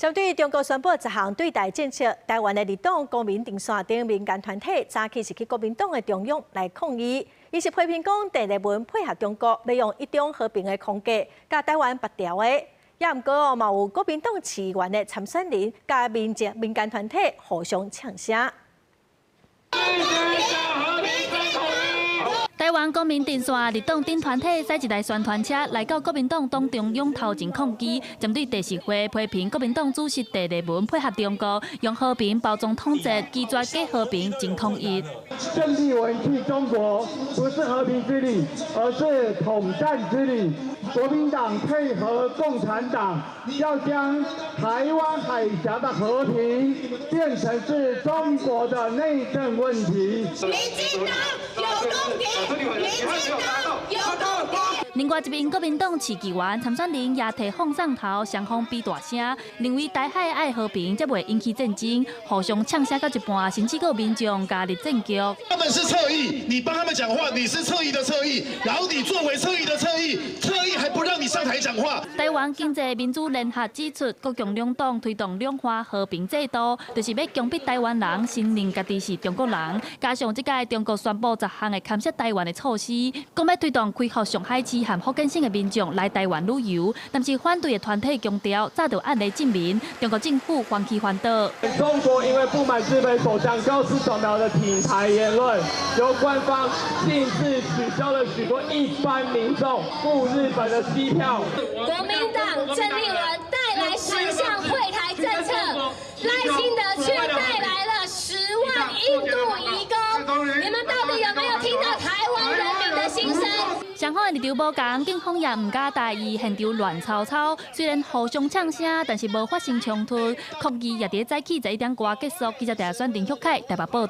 針對中國宣布10項對台政策，台灣的立黨、公民陣線等民間團體早起是去國民黨的中央來抗議。伊是批評講，鄭麗文配合中國，要用一中和平的框架，甲台灣拔條的。也毋過嘛有國民黨市議員的參選人，甲民間團體互相嗆聲。台灣公民陣線立黨等團體駛一台宣傳車來到國民黨黨中央頭前抗議，針對第10回批評國民黨主席鄭麗文配合中國，用和平包裝統戰，拒絕假和平真統一。鄭麗文去中國不是和平之旅，而是統戰之旅。國民黨配合共產黨，要將台灣海峽的和平變成是中國的內政問題。民進黨有公平。另外一名國民黨市議員參選人也提放上頭，雙方比大聲，認為台海愛和平，才袂引起戰爭，互相嗆聲到一半，甚至有民眾加入戰局。他們是側翼，你幫他們講話，你是側翼的側翼，然後你作為側翼的側翼，側翼還不讓你上台講話。台灣經濟民主聯合指出，國共兩黨推動兩化和平制度，就是要強迫台灣人承認家己是中國人。加上這屆中國宣布10項的監視台灣的措施，講要推動開放上海市和福建省的民眾來台灣旅遊，但是反對的團體強調，早就按例證明中國政府放棄環島。中國因為不滿日本首相高市早苗的挺台言論，由官方禁止取消了許多一般民眾赴日本的機票。國民黨鄭麗文帶來10項惠台政策，賴清德卻帶來了10萬印度移工，你們到底有沒有聽到台灣人民的心聲？雙方的立場無同，警方也唔敢大意，現場亂吵吵。雖然互相嗆聲，但是無發生衝突。抗議也在早起11點多結束。記者陳選林旭凱台北報道。